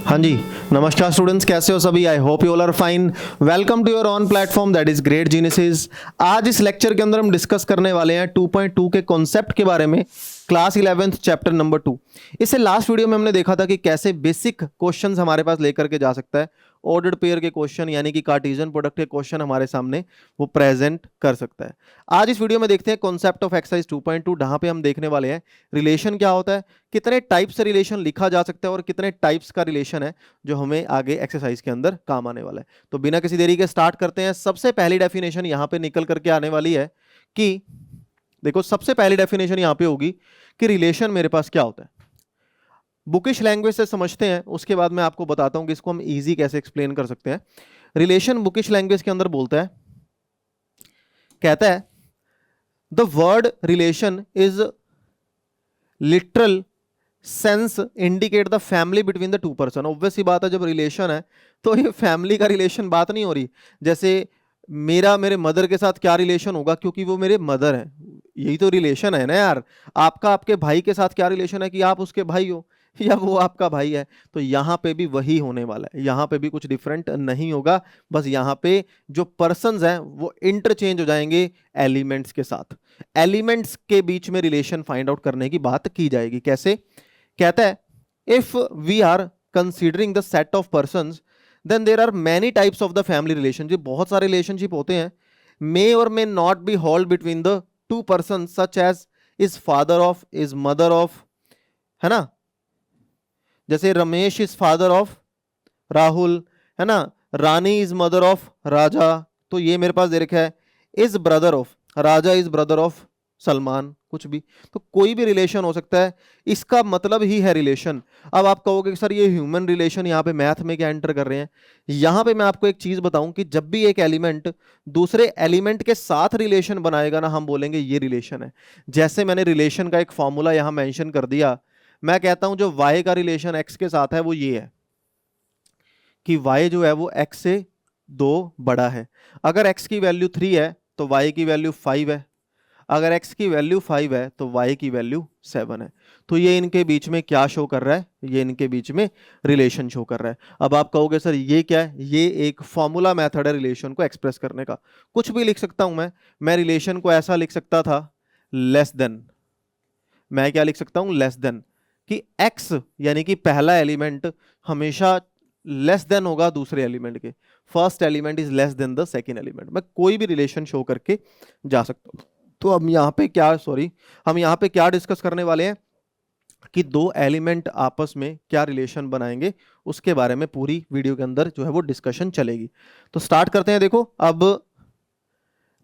हाँ जी, नमस्कार स्टूडेंट्स, कैसे हो सभी? I hope you all are fine. Welcome to your own platform that is great geniuses. आज इस लेक्चर के अंदर हम डिस्कस करने वाले हैं 2.2 के कॉन्सेप्ट के बारे में, क्लास 11th चैप्टर नंबर 2। इससे लास्ट वीडियो में हमने देखा था कि कैसे बेसिक क्वेश्चंस हमारे पास लेकर के जा सकता है, ऑर्डर्ड पेयर के क्वेश्चन यानी कि कार्टेशियन प्रोडक्ट के क्वेश्चन हमारे सामने वो प्रेजेंट कर सकता है। आज इस वीडियो में देखते हैं कॉन्सेप्ट ऑफ एक्सरसाइज 2.2, जहां पे हम देखने वाले हैं रिलेशन क्या होता है, कितने टाइप से रिलेशन लिखा जा सकता है और कितने टाइप्स का रिलेशन है जो हमें आगे एक्सरसाइज के अंदर काम आने वाला है। तो बिना किसी देरी के स्टार्ट करते हैं। सबसे पहली डेफिनेशन यहां पे निकल करके आने वाली है कि देखो, सबसे पहली डेफिनेशन यहां पे होगी कि रिलेशन मेरे पास क्या होता है। बुकिश लैंग्वेज से समझते हैं, उसके बाद मैं आपको बताता हूं कि इसको हम इजी कैसे एक्सप्लेन कर सकते हैं। रिलेशन बुकिश लैंग्वेज के अंदर बोलता है, कहता है the word relation is literal sense indicate the family between the two person. Obvious ही बात है, जब रिलेशन है तो ये फैमिली का रिलेशन बात नहीं हो रही। जैसे मेरा मेरे मदर के साथ क्या रिलेशन होगा, क्योंकि वो मेरे मदर हैं, यही तो रिलेशन है ना यार। आपका आपके भाई के साथ क्या रिलेशन है कि आप उसके भाई हो या वो आपका भाई है। तो यहाँ पे भी वही होने वाला है, यहाँ पे भी कुछ डिफरेंट नहीं होगा। बस यहाँ पे जो पर्सन्स हैं वो इंटरचेंज हो जाएंगे एलिमेंट्स के साथ। एलिमेंट्स के बीच में रिलेशन फाइंड आउट करने की बात की जाएगी। कैसे? कहता है if we are considering the set of persons then there are many types of the family relationship. बहुत सारे रिलेशनशिप होते हैं, मे और may not be hold between the two person, such as is father of, is mother of, है ना। जैसे Ramesh is father of Rahul, है ना। Rani is mother of Raja, तो ये मेरे पास दे रखा है। Is brother of Raja, is brother of Salman, कुछ भी, तो कोई भी रिलेशन हो सकता है। इसका मतलब ही है रिलेशन। अब आप कहोगे कि सर ये ह्यूमन रिलेशन यहाँ पे मैथ में क्या एंटर कर रहे हैं। यहाँ पे मैं आपको एक चीज बताऊं कि जब भी एक एलिमेंट दूसरे एलिमेंट के साथ रिलेशन बनाएगा ना, हम बोलेंगे ये रिलेशन है। जैसे मैंने रिलेशन का एक फॉर्मूला यहाँ मेंशन कर दिया। मैं कहता हूं जो y का रिलेशन x के साथ है वो ये है कि y जो है वो x से 2 बड़ा है। अगर x की वैल्यू 3 है तो y की वैल्यू 5 है। अगर x की वैल्यू 5 है तो y की वैल्यू 7 है। तो ये इनके बीच में क्या शो कर रहा है? ये इनके बीच में रिलेशन शो कर रहा है। अब आप कहोगे सर ये क्या है? ये एक फॉर्मूला मेथड है रिलेशन को एक्सप्रेस करने का। कुछ भी लिख सकता हूं मैं रिलेशन को ऐसा लिख सकता था, लेस देन। मैं क्या लिख सकता हूं? लेस देन, कि x यानी कि पहला एलिमेंट हमेशा लेस देन होगा दूसरे एलिमेंट के। First element is less than the second element. मैं कोई भी रिलेशन शो करके जा सकता हूं। तो हम यहाँ पे क्या डिस्कस करने वाले हैं कि दो एलिमेंट आपस में क्या रिलेशन बनाएंगे, उसके बारे में पूरी वीडियो के अंदर जो है वो डिस्कशन चलेगी। तो स्टार्ट करते हैं। देखो, अब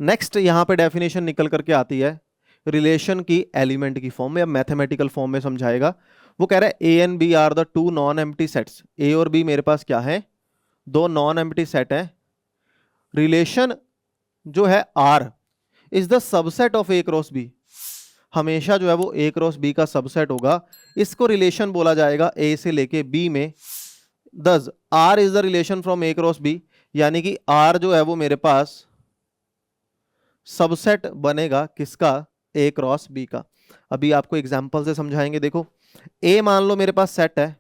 नेक्स्ट यहाँ पे डेफिनेशन निकल करके आती है रिलेशन की एलिमेंट की फॉर्म में, या मैथमेटिकल फॉर्म में समझाएगा। वो कह रहा है A and B are the two non empty sets. A और बी मेरे पास क्या है? दो नॉन एम्प्टी सेट है। रिलेशन जो है R is the subset of A cross B. हमेशा जो है वो ए क्रॉस बी का सबसेट होगा। इसको रिलेशन बोला जाएगा ए से लेके बी में। Thus R is the relation from A cross B, यानी कि आर जो है वो मेरे पास सबसेट बनेगा किसका? ए क्रॉस बी का। अभी आपको एग्जांपल से समझाएंगे। देखो, ए मान लो मेरे पास सेट है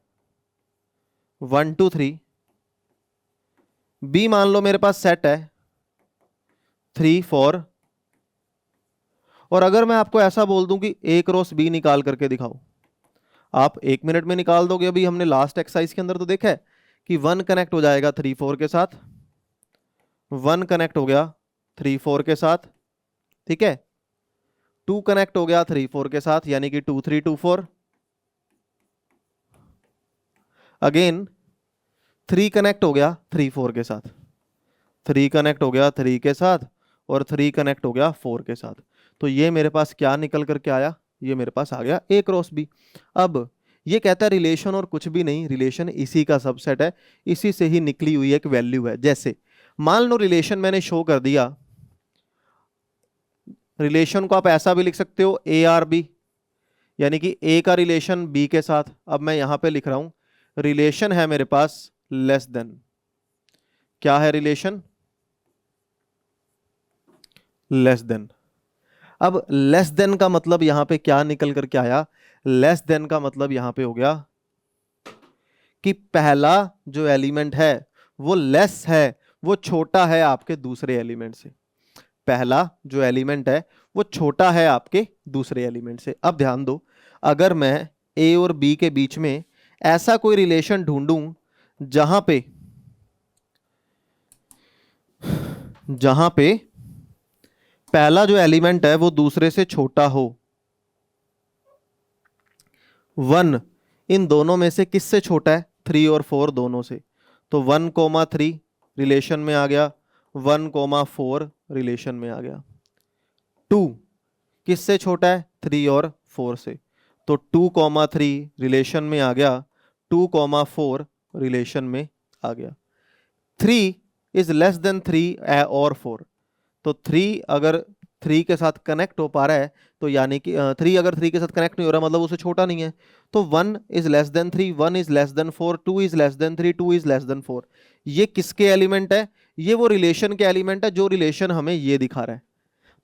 1 2 3। बी मान लो मेरे पास सेट है 3 4। और अगर मैं आपको ऐसा बोल दूं कि ए क्रॉस बी निकाल करके दिखाओ, आप 1 मिनट में निकाल दोगे। अभी हमने लास्ट एक्सरसाइज के अंदर तो देखा है कि 1 कनेक्ट हो जाएगा 3 4 के साथ, 1 कनेक्ट हो गया 3 4 के साथ, ठीक है। 2 कनेक्ट हो गया 3 4 के साथ, यानी कि 2 3 2 4। अगेन 3 कनेक्ट हो गया 3 4 के साथ, 3 कनेक्ट हो गया 3 के साथ, और 3 कनेक्ट हो गया 4 के साथ। तो ये मेरे पास क्या निकल करके आया? ये मेरे पास आ गया ए क्रॉस बी। अब ये कहता है रिलेशन और कुछ भी नहीं, रिलेशन इसी का सबसेट है, इसी से ही निकली हुई एक वैल्यू है। जैसे मान लो रिलेशन मैंने शो कर दिया। रिलेशन को आप ऐसा भी लिख सकते हो ए आर बी, यानी कि ए का रिलेशन बी के साथ। अब मैं यहां पे लिख रहा हूं रिलेशन है मेरे पास लेस देन। क्या है रिलेशन? Less than. अब लेस देन का मतलब यहां पे क्या निकल करके आया? लेस देन का मतलब यहां पे हो गया कि पहला जो एलिमेंट है वो लेस है, वो छोटा है आपके दूसरे एलिमेंट से। पहला जो एलिमेंट है वो छोटा है आपके दूसरे एलिमेंट से। अब ध्यान दो, अगर मैं ए और बी के बीच में ऐसा कोई रिलेशन ढूंढूं जहां पे पहला जो एलिमेंट है वो दूसरे से छोटा हो, वन इन दोनों में से किससे छोटा है? 3 और 4 दोनों से। तो 1,3 रिलेशन में आ गया, 1,4 रिलेशन में आ गया। 2 किससे छोटा है? 3 और 4 से। तो 2,3 रिलेशन में आ गया, 2,4 रिलेशन में आ गया। 3 इज लेस देन 3 और 4। तो 3 अगर 3 के साथ कनेक्ट हो पा रहा है तो यानी कि 3 अगर 3 के साथ कनेक्ट नहीं हो रहा मतलब उसे छोटा नहीं है। तो 1 is less than 3, 1 is less than 4, 2 is less than 3, 2 is less than 4। ये किसके एलिमेंट है? ये वो रिलेशन के एलिमेंट है जो रिलेशन हमें ये दिखा रहा है।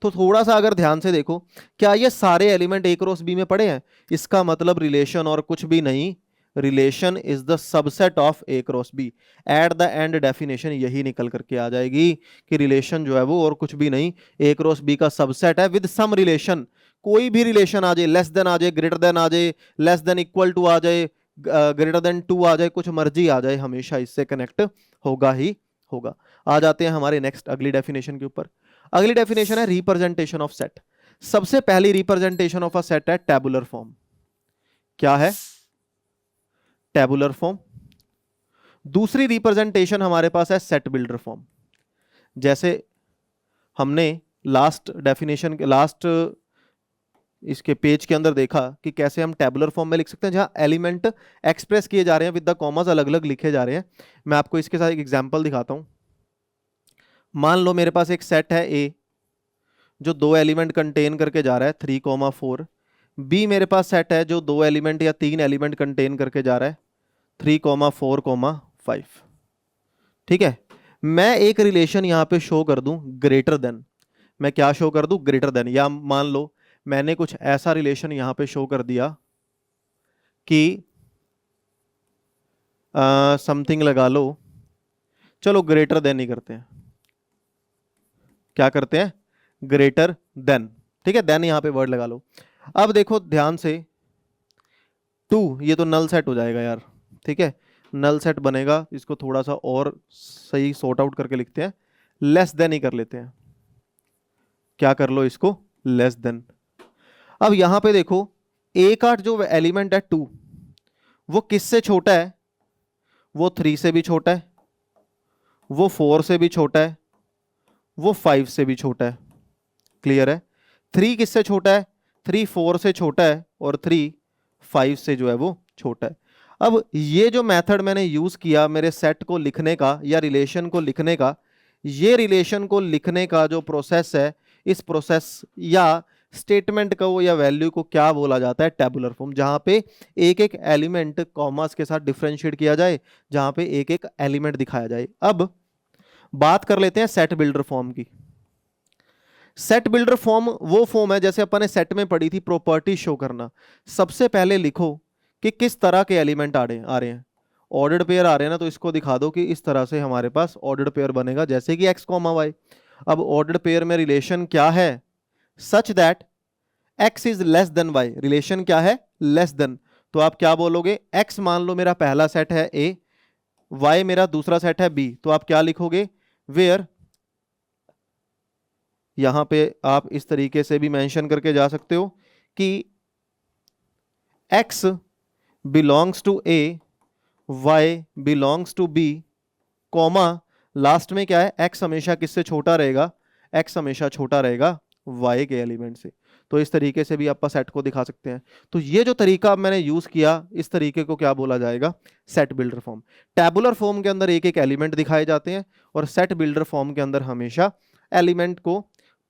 तो थोड़ा सा अगर ध्यान से देखो, क्या ये सारे एलिमेंट ए क्रॉस बी में पड़े हैं? इसका मतलब रिलेशन और कुछ भी नहीं, relation is the subset of A cross B. At the end definition यही निकल करके आ जाएगी कि रिलेशन जो है वो और कुछ भी नहीं, ए क्रॉस बी का सबसेट है विद सम रिलेशन। कोई भी रिलेशन आ जाए, लेस देन आ जाए, ग्रेटर देन आ जाए, लेस देन इक्वल टू आ जाए, ग्रेटर देन 2 आ जाए, कुछ मर्जी आ जाए, हमेशा इससे कनेक्ट होगा ही होगा। आ जाते हैं हमारे नेक्स्ट अगली डेफिनेशन के ऊपर। अगली डेफिनेशन है रिप्रेजेंटेशन ऑफ सेट। सबसे पहली रिप्रेजेंटेशन ऑफ अ सेट है टेबुलर फॉर्म। क्या है? Tabular form. दूसरी रिप्रेजेंटेशन हमारे पास है सेट बिल्डर फॉर्म। जैसे हमने लास्ट डेफिनेशन के लास्ट इसके पेज के अंदर देखा कि कैसे हम टेबुलर फॉर्म में लिख सकते हैं, जहां एलिमेंट एक्सप्रेस किए जा रहे हैं विद द कॉमास, अलग अलग लिखे जा रहे हैं। मैं आपको इसके साथ एक एग्जांपल दिखाता हूं। मान लो मेरे पास एक सेट है ए जो 2 एलिमेंट कंटेन करके जा रहा है, 3,4। बी मेरे पास सेट है जो 2 एलिमेंट या 3 एलिमेंट कंटेन करके जा रहा है, 3,4,5। ठीक है, मैं एक रिलेशन यहां पे शो कर दूं ग्रेटर देन। मैं क्या शो कर दूं? Greater than. या मान लो मैंने कुछ ऐसा रिलेशन यहां पे शो कर दिया कि समथिंग लगा लो, चलो ग्रेटर देन ही करते हैं। क्या करते हैं? Greater than. ठीक है, देन यहां पे वर्ड लगा लो। अब देखो ध्यान से, 2 ये तो नल सेट हो जाएगा यार। ठीक है, नल सेट बनेगा, इसको थोड़ा सा और सही सॉर्ट आउट करके लिखते हैं, लेस देन ही कर लेते हैं। क्या कर लो इसको? Less than. अब यहां पे देखो, ए का जो एलिमेंट है 2, वो किससे छोटा है? वो 3 से भी छोटा है, वो 4 से भी छोटा है, वो 5 से भी छोटा है। क्लियर है? 3 किससे छोटा है? 3 4 से छोटा है और 3 5 से जो है वो छोटा है। अब ये जो मेथड मैंने यूज किया मेरे सेट को लिखने का या रिलेशन को लिखने का, ये रिलेशन को लिखने का जो प्रोसेस है, इस प्रोसेस या स्टेटमेंट को या वैल्यू को क्या बोला जाता है? Tabular form. जहां पे एक एक एलिमेंट कॉमास के साथ डिफरेंशिएट किया जाए, जहां पे एक एक एलिमेंट दिखाया जाए। अब बात कर लेते हैं सेट बिल्डर फॉर्म की। सेट बिल्डर फॉर्म वो फॉर्म है, जैसे अपन ने सेट में पढ़ी थी प्रॉपर्टी शो करना। सबसे पहले लिखो कि किस तरह के एलिमेंट आ रहे हैं। ऑर्डर्ड पेयर आ रहे हैं ना, तो इसको दिखा दो कि इस तरह से हमारे पास ऑर्डर्ड पेयर बनेगा, जैसे कि x, y। अब ऑर्डर्ड पेयर में रिलेशन क्या है? Such that x is less than y। Relation क्या है? Less than. तो आप क्या बोलोगे? x मान लो मेरा पहला सेट है a, y मेरा दूसरा सेट है b। तो आप क्या लिखोगे? वेयर, यहां पे आप इस तरीके से भी मेंशन करके जा सकते हो कि x belongs to a, y belongs to b, comma last में क्या है? x हमेशा किससे छोटा रहेगा? x हमेशा छोटा रहेगा y के एलिमेंट से। तो इस तरीके से भी आप सेट को दिखा सकते हैं। तो ये जो तरीका मैंने यूज किया, इस तरीके को क्या बोला जाएगा? Set builder form. Tabular form के अंदर एक एक एलिमेंट दिखाए जाते हैं और सेट बिल्डर फॉर्म के अंदर हमेशा एलिमेंट को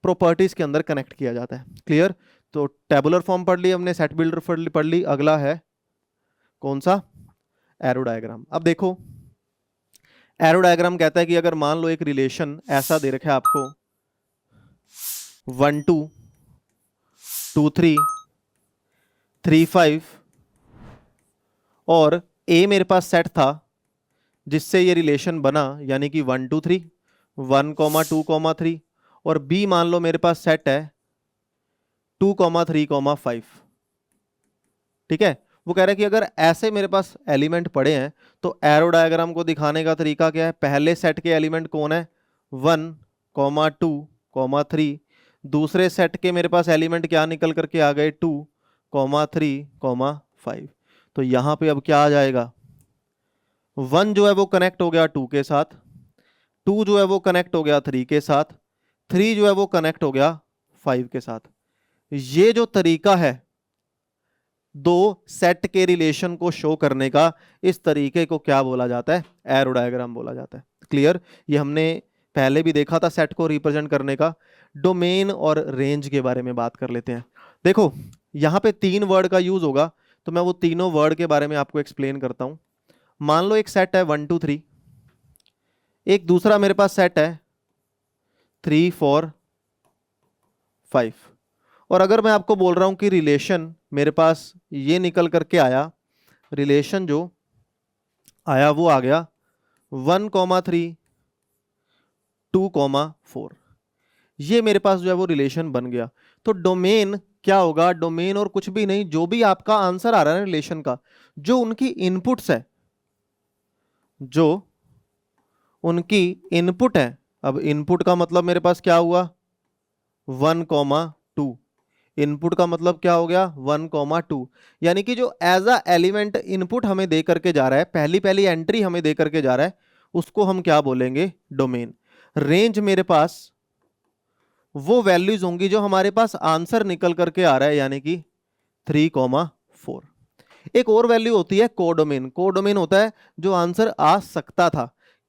प्रॉपर्टीज के अंदर कनेक्ट किया जाता है। क्लियर? तो टेबुलर फॉर्म पढ़ ली हमने, सेट बिल्डर पढ़ ली। अगला है कौन सा? Arrow diagram. अब देखो, एरो डायग्राम कहता है कि अगर मान लो एक रिलेशन ऐसा दे रखा है आपको, 1 2 2 3 3 5 और ए मेरे पास सेट था जिससे ये रिलेशन बना, यानी कि 1 2 3, 1 2 3, और बी मान लो मेरे पास सेट है 2 3 5। ठीक है, वो कह रहा है कि अगर ऐसे मेरे पास एलिमेंट पड़े हैं तो एरो डायग्राम को दिखाने का तरीका क्या है? पहले सेट के एलिमेंट कौन है? 1 2 3। दूसरे सेट के मेरे पास एलिमेंट क्या निकल करके आ गए? 2 3 5। तो यहां पे अब क्या आ जाएगा? 1 जो है वो कनेक्ट हो गया 2 के साथ, 2 जो है वो कनेक्ट हो गया 3 के साथ, 3 जो है वो कनेक्ट हो गया 5 के साथ। ये जो तरीका है दो सेट के रिलेशन को शो करने का, इस तरीके को क्या बोला जाता है? एरो डायग्राम बोला जाता है। क्लियर? ये हमने पहले भी देखा था सेट को रिप्रेजेंट करने का। डोमेन और रेंज के बारे में बात कर लेते हैं। देखो यहां पे 3 वर्ड का यूज होगा, तो मैं वो तीनों वर्ड के बारे में आपको एक्सप्लेन करता हूं। मान लो एक सेट है 1 2 3, एक दूसरा मेरे पास सेट है 3 4 5, और अगर मैं आपको बोल रहा हूं कि रिलेशन मेरे पास ये निकल करके आया, रिलेशन जो आया वो आ गया 1 3 2 4, ये मेरे पास जो है वो रिलेशन बन गया। तो डोमेन क्या होगा? डोमेन और कुछ भी नहीं, जो भी आपका आंसर आ रहा है रिलेशन का, जो उनकी इनपुट्स है, जो उनकी इनपुट है। अब इनपुट का मतलब मेरे पास क्या हुआ? 1 2। इनपुट का मतलब क्या हो गया? 1 2। यानी कि जो एज अ एलिमेंट इनपुट हमें दे करके जा रहा है, पहली पहली एंट्री हमें दे करके जा रहा है, उसको हम क्या बोलेंगे? डोमेन। रेंज मेरे पास वो वैल्यूज होंगी जो हमारे पास आंसर निकल करके आ रहा है, यानी कि 3 4। एक और वैल्यू होती है कोडोमेन। कोडोमेन होता है जो आंसर आ सकता था।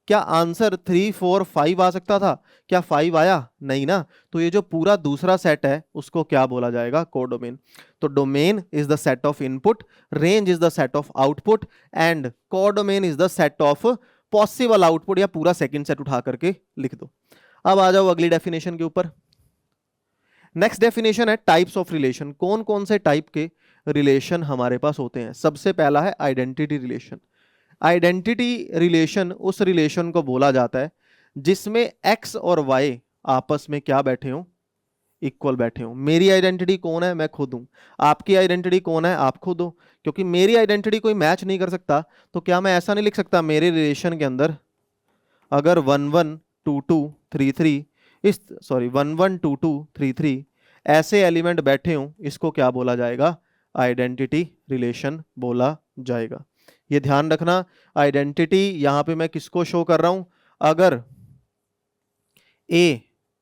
क्या आंसर 3 4 5 आ सकता था? क्या 5 आया? नहीं ना। तो ये जो पूरा दूसरा सेट है उसको क्या बोला जाएगा? कोडोमेन। तो domain is the set of input, range is the set of output, and codomain is the set of possible output, या पूरा सेकंड सेट उठा करके लिख दो। अब आ जाओ अगली डेफिनेशन के ऊपर। नेक्स्ट डेफिनेशन है टाइप्स ऑफ रिलेशन। कौन कौन से टाइप के रिलेशन हमारे पास होते हैं? सबसे पहला है आइडेंटिटी रिलेशन। आइडेंटिटी रिलेशन उस रिलेशन को बोला जाता है जिसमें एक्स और वाई आपस में क्या बैठे हों? इक्वल बैठे हों। मेरी आइडेंटिटी कौन है? मैं खुद हूं। आपकी आइडेंटिटी कौन है? आप खुद हो। क्योंकि मेरी आइडेंटिटी कोई मैच नहीं कर सकता, तो क्या मैं ऐसा नहीं लिख सकता मेरे रिलेशन के अंदर अगर 1 1 2 2 3 3 इस 1 1 2 2 3 3 ऐसे एलिमेंट बैठे हों, इसको क्या बोला जाएगा? आइडेंटिटी रिलेशन बोला जाएगा। ये ध्यान रखना, आइडेंटिटी यहां पे मैं किसको शो कर रहा हूं? अगर ए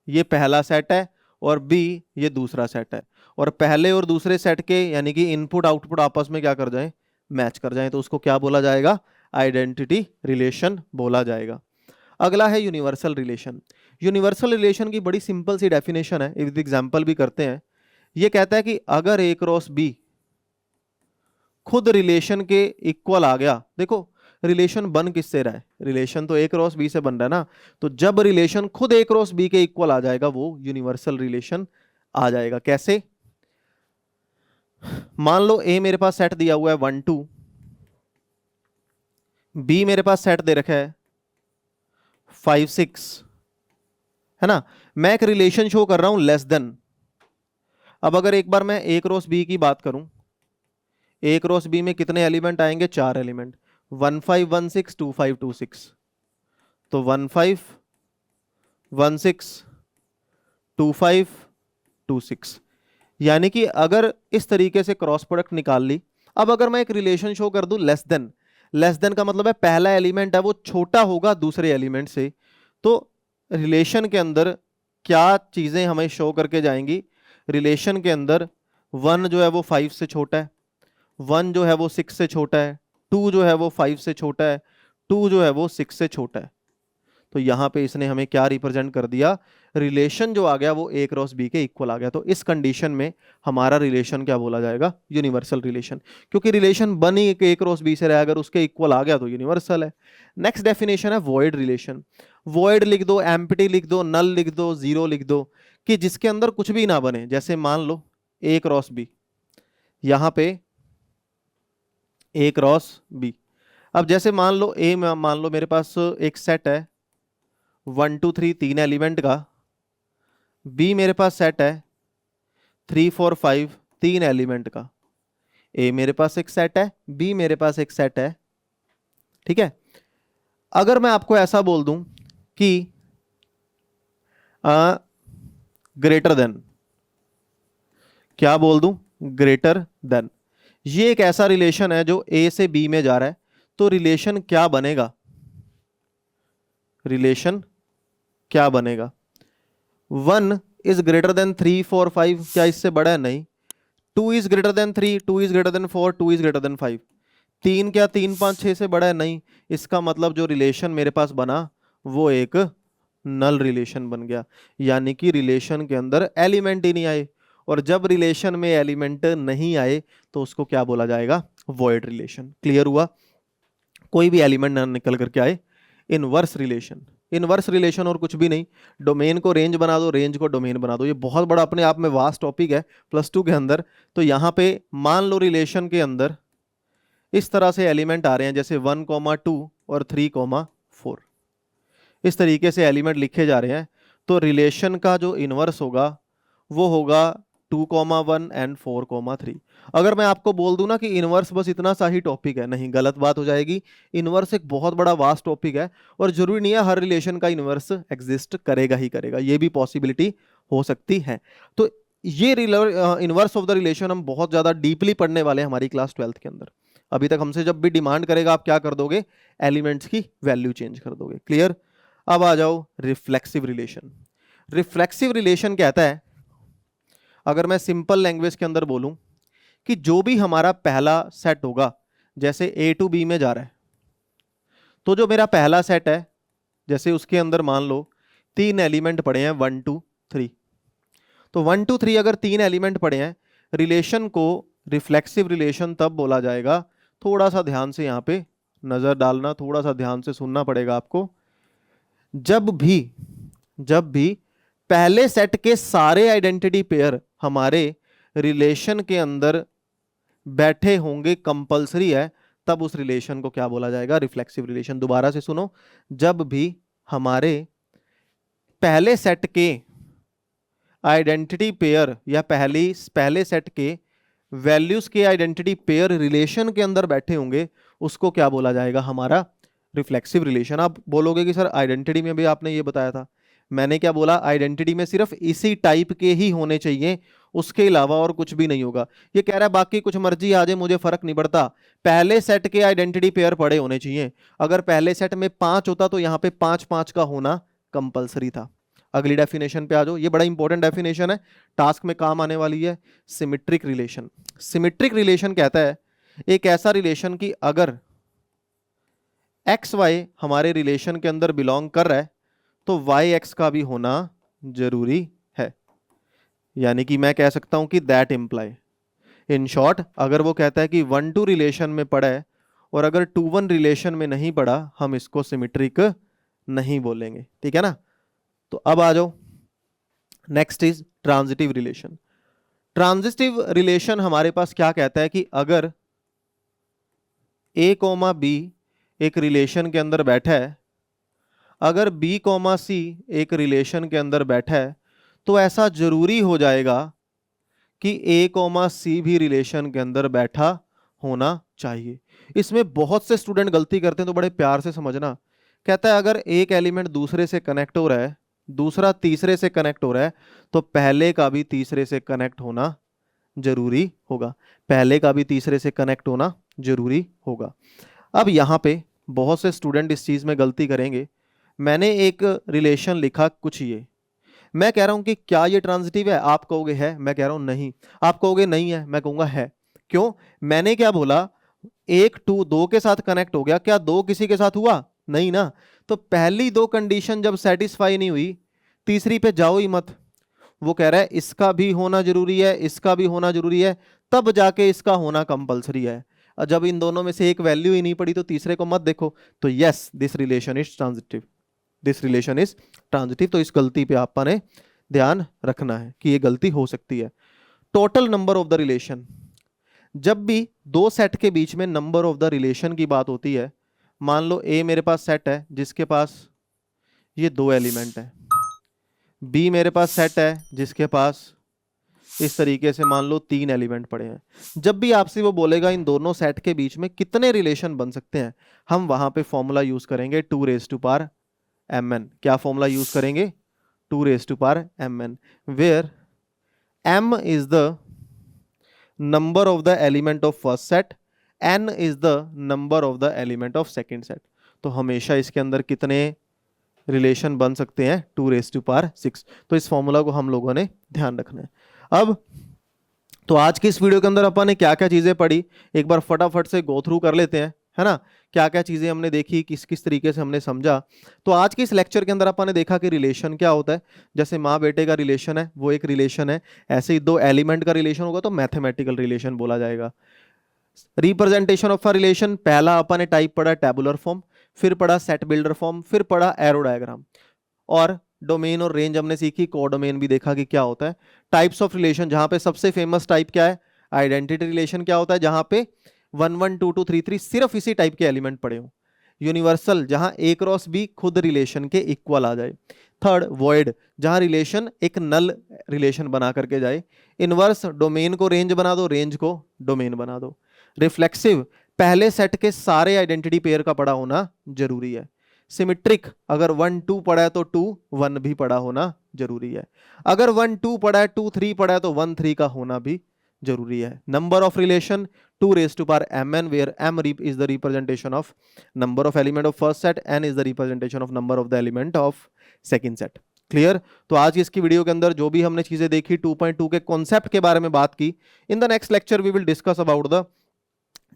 ये पहला सेट है और बी ये दूसरा सेट है, और पहले और दूसरे सेट के यानी कि इनपुट आउटपुट आपस में क्या कर जाएं? मैच कर जाएं, तो उसको क्या बोला जाएगा? आइडेंटिटी रिलेशन बोला जाएगा। अगला है यूनिवर्सल रिलेशन। यूनिवर्सल रिलेशन की बड़ी सिंपल सी डेफिनेशन है, विद एग्जांपल भी करते हैं। ये कहता है कि अगर ए क्रॉस बी खुद रिलेशन के इक्वल आ गया। देखो रिलेशन बन किससे रहा है? रिलेशन तो ए क्रॉस बी से बन रहा है ना। तो जब रिलेशन खुद ए क्रॉस बी के इक्वल आ जाएगा वो यूनिवर्सल रिलेशन आ जाएगा। कैसे? मान लो ए मेरे पास सेट दिया हुआ है 1 2, बी मेरे पास सेट दे रखा है 5 6, है ना। मैं एक रिलेशन शो कर रहा हूं लेस देन। अब अगर एक बार मैं ए क्रॉस बी की बात करूं, ए क्रॉस बी में कितने एलिमेंट आएंगे? 4 एलिमेंट, 1 5 1 6 2 5 2 6। तो 1 5 1 6 2 5 2 6, यानी कि अगर इस तरीके से क्रॉस प्रोडक्ट निकाल ली। अब अगर मैं एक रिलेशन शो कर दूं लेस देन, लेस देन का मतलब है पहला एलिमेंट है वो छोटा होगा दूसरे एलिमेंट से, तो रिलेशन के अंदर क्या चीजें हमें शो करके जाएंगी? रिलेशन के अंदर 1 जो है वो 5 से छोटा है, 1 जो है वो 6 से छोटा है, 2 जो है वो 5 से छोटा है, 2 जो है वो 6 से छोटा है। तो यहां पे इसने हमें क्या रिप्रेजेंट कर दिया? रिलेशन जो आ गया वो ए क्रॉस बी के इक्वल आ गया। तो इस कंडीशन में हमारा रिलेशन क्या बोला जाएगा? Universal relation. क्योंकि रिलेशन बन ही ए क्रॉस बी से रहा, अगर उसके इक्वल आ गया तो यूनिवर्सल है। नेक्स्ट डेफिनेशन है वॉइड रिलेशन। वॉइड लिख दो, एम्प्टी लिख दो, नल लिख दो, जीरो लिख दो, कि जिसके अंदर कुछ भी ना बने। जैसे मान लो ए क्रॉस बी, यहां पे ए क्रॉस बी, अब जैसे मान लो मान लो मेरे पास एक सेट है 1 2 3 3 एलिमेंट का, बी मेरे पास सेट है 3 4 5 3 एलिमेंट का, ए मेरे पास एक सेट है, बी मेरे पास एक सेट है, ठीक है। अगर मैं आपको ऐसा बोल दूं कि ग्रेटर देन, क्या बोल दूं, ग्रेटर देन, ये एक ऐसा रिलेशन है जो ए से बी में जा रहा है, तो रिलेशन क्या बनेगा, रिलेशन क्या बनेगा, 1 इज ग्रेटर देन 3 4 5, क्या इससे बड़ा है, नहीं। 2 is greater than 3, 2 is greater than 4, 2 is greater than 5, 3 क्या 3 5 6 से बड़ा है, नहीं। इसका मतलब जो रिलेशन मेरे पास बना वो एक नल रिलेशन बन गया, यानी कि रिलेशन के अंदर एलिमेंट ही नहीं आए, और जब रिलेशन में एलिमेंट नहीं आए तो उसको क्या बोला जाएगा, वॉइड रिलेशन। क्लियर हुआ, कोई भी एलिमेंट ना निकल करके आए, इनवर्स रिलेशन। इनवर्स रिलेशन और कुछ भी नहीं, डोमेन को रेंज बना दो, रेंज को डोमेन बना दो। ये बहुत बड़ा अपने आप में वास्ट टॉपिक है +2 के अंदर। तो यहाँ पे मान लो रिलेशन के अंदर इस तरह से एलिमेंट आ रहे हैं, जैसे 1 2 और 3 4, इस तरीके से एलिमेंट लिखे जा रहे हैं, तो रिलेशन का जो इनवर्स होगा वो होगा 2 1 एंड 4 3। अगर मैं आपको बोल दूं ना कि इनवर्स बस इतना सा ही टॉपिक है, नहीं, गलत बात हो जाएगी। इनवर्स एक बहुत बड़ा वास्ट टॉपिक है, और जरूरी नहीं है हर रिलेशन का इनवर्स एग्जिस्ट करेगा ही करेगा, ये भी पॉसिबिलिटी हो सकती है। तो ये इनवर्स ऑफ द रिलेशन हम बहुत ज्यादा डीपली पढ़ने वाले हैं हमारी क्लास 12th के अंदर। अभी तक हमसे जब भी डिमांड करेगा आप क्या कर दोगे, एलिमेंट्स की वैल्यू चेंज कर दोगे। क्लियर। अब आ जाओ रिफ्लेक्सिव रिलेशन। रिफ्लेक्सिव रिलेशन कहता है, अगर मैं सिंपल लैंग्वेज के अंदर बोलूं, कि जो भी हमारा पहला सेट होगा, जैसे ए टू बी में जा रहा है, तो जो मेरा पहला सेट है, जैसे उसके अंदर मान लो 3 एलिमेंट पड़े हैं 1 2 3, तो 1 2 3 अगर 3 एलिमेंट पड़े हैं, रिलेशन को रिफ्लेक्सिव रिलेशन तब बोला जाएगा। थोड़ा सा ध्यान से यहाँ पे नजर डालना, थोड़ा सा ध्यान से सुनना पड़ेगा आपको। जब भी पहले सेट के सारे आइडेंटिटी पेयर हमारे रिलेशन के अंदर बैठे होंगे, कंपलसरी है, तब उस रिलेशन को क्या बोला जाएगा, रिफ्लेक्सिव रिलेशन। दोबारा से सुनो, जब भी हमारे पहले सेट के आइडेंटिटी पेयर या पहले सेट के वैल्यूज के आइडेंटिटी पेयर रिलेशन के अंदर बैठे होंगे, उसको क्या बोला जाएगा, हमारा रिफ्लेक्सिव रिलेशन। आप बोलोगे कि सर आइडेंटिटी में भी आपने ये बताया था, मैंने क्या बोला, आइडेंटिटी में सिर्फ इसी टाइप के ही होने चाहिए, उसके अलावा और कुछ भी नहीं होगा। ये कह रहा है बाकी कुछ मर्जी आ जाए मुझे फर्क नहीं पड़ता, पहले सेट के आइडेंटिटी पेयर पड़े होने चाहिए। अगर पहले सेट में 5 होता तो यहाँ पे 5 5 का होना कंपलसरी था। अगली डेफिनेशन पे आ जाओ, ये बड़ा इंपॉर्टेंट डेफिनेशन है, टास्क में काम आने वाली है। Symmetric relation. सिमेट्रिक रिलेशन कहता है एक ऐसा रिलेशन कि अगर एक्स वाई हमारे रिलेशन के अंदर बिलोंग कर रहा है तो वाई एक्स का भी होना जरूरी है। यानी कि मैं कह सकता हूं कि दैट इम्प्लाई, इन शॉर्ट, अगर वो कहता है कि 1 2 रिलेशन में पड़ा है और अगर 2 1 रिलेशन में नहीं पड़ा, हम इसको सिमेट्रिक नहीं बोलेंगे। ठीक है ना। तो अब आ जाओ, next is transitive relation. Transitive relation हमारे पास क्या कहता है कि अगर ए कोमा बी एक रिलेशन के अंदर बैठा है, अगर बी कोमा सी एक रिलेशन के अंदर बैठा है, तो ऐसा जरूरी हो जाएगा कि ए कोमा सी भी रिलेशन के अंदर बैठा होना चाहिए। इसमें बहुत से स्टूडेंट गलती करते हैं, तो बड़े प्यार से समझना। कहता है अगर एक एलिमेंट दूसरे से कनेक्ट हो रहा है, दूसरा तीसरे से कनेक्ट हो रहा है, तो पहले का भी तीसरे से कनेक्ट होना जरूरी होगा। पहले का भी तीसरे से कनेक्ट होना जरूरी होगा। अब यहाँ पे बहुत से स्टूडेंट इस चीज में गलती करेंगे। मैंने एक रिलेशन लिखा कुछ ये, मैं कह रहा हूं कि क्या ये ट्रांजिटिव है, आप कहोगे है, मैं कह रहा हूं नहीं, आप कहोगे नहीं है, मैं कहूंगा है। क्यों? मैंने क्या बोला, 1 2 2 के साथ कनेक्ट हो गया, क्या 2 किसी के साथ हुआ? नहीं ना। तो पहली 2 कंडीशन जब सेटिस्फाई नहीं हुई, तीसरी पे जाओ ही मत। वो कह रहा है इसका भी होना जरूरी है, इसका भी होना जरूरी है, तब जाके इसका होना कंपलसरी है। और जब इन दोनों में से एक वैल्यू ही नहीं पड़ी तो तीसरे को मत देखो। तो yes, this relation is transitive, this relation is transitive. तो इस गलती पे आपने ध्यान रखना है कि ये गलती हो सकती है। Total number of the relation, जब भी 2 सेट के बीच में नंबर ऑफ द रिलेशन की बात होती है, मान लो ए मेरे पास सेट है जिसके पास ये 2 एलिमेंट है, बी मेरे पास सेट है जिसके पास इस तरीके से मान लो 3 एलिमेंट पड़े हैं। जब भी आपसे वो बोलेगा इन दोनों सेट के बीच में कितने रिलेशन बन सकते हैं, हम वहां पे फॉर्मूला यूज करेंगे 2 रेज टू पावर mn। क्या फॉर्मूला यूज करेंगे? 2 raise to power mn, where m is the number of the element of first set, n is the number of the element of second set. तो हमेशा इसके अंदर कितने relation बन सकते हैं? 2 रेज टू पावर 6। तो इस फॉर्मूला को हम लोगों ने ध्यान रखना है। अब तो आज की इस वीडियो के अंदर अपन ने क्या क्या चीजें पढ़ी, एक बार फटाफट से गो थ्रू कर लेते हैं, है ना। क्या क्या चीजें हमने देखी, किस किस तरीके से हमने समझा। तो आज के इस लेक्चर के अंदर अपन ने देखा कि रिलेशन क्या होता है। जैसे माँ बेटे का रिलेशन है वो एक रिलेशन है, ऐसे ही 2 एलिमेंट का रिलेशन होगा तो मैथमेटिकल रिलेशन बोला जाएगा। रिप्रेजेंटेशन ऑफ अ रिलेशन, पहला अपन ने टाइप पढ़ा टेबुलर फॉर्म, फिर पढ़ा सेट बिल्डर फॉर्म, फिर पढ़ा एरो डायग्राम, और डोमेन और रेंज हमने सीखी, कोडोमेन भी देखा कि क्या होता है। टाइप्स ऑफ रिलेशन, जहां पे सबसे फेमस टाइप क्या है? आइडेंटिटी रिलेशन क्या होता है? जहां पे 1 1 2 2 3 3 सिर्फ इसी टाइप के एलिमेंट पड़े हो। यूनिवर्सल, जहां ए क्रॉस बी खुद रिलेशन के इक्वल आ जाए। थर्ड, वॉइड, जहां रिलेशन एक नल रिलेशन बना करके जाए। इनवर्स, डोमेन को रेंज बना दो, रेंज को डोमेन बना दो। रिफ्लेक्सिव, पहले सेट के सारे आइडेंटिटी पेयर का पड़ा होना जरूरी है। सिमेट्रिक, अगर 1 2 पड़ा है तो 2 1 भी पड़ा होना जरूरी है। अगर 1 2 पड़ा है 2 3 पड़ा है तो 1 3 का होना भी जरूरी है। Number of relation 2 raise to power mn, where m is the representation of number of element of first set, n is the representation of number of the element of second set। Clear? तो आज की इसकी video के अंदर जो भी हमने चीजें देखी, 2.2 के कॉन्सेप्ट के बारे में बात की। In the next lecture we will discuss about the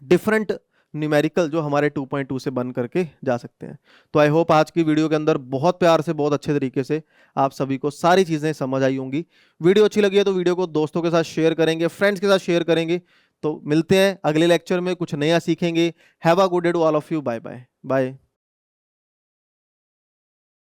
different numerical जो हमारे 2.2 से बन करके जा सकते हैं। तो आई होप आज की वीडियो के अंदर बहुत प्यार से, बहुत अच्छे तरीके से आप सभी को सारी चीज़ें समझ आई होंगी। वीडियो अच्छी लगी है तो वीडियो को दोस्तों के साथ शेयर करेंगे, फ्रेंड्स के साथ शेयर करेंगे। तो मिलते हैं अगले लेक्चर में, कुछ नया सीखेंगे। Have a good day to all of you. Bye bye bye.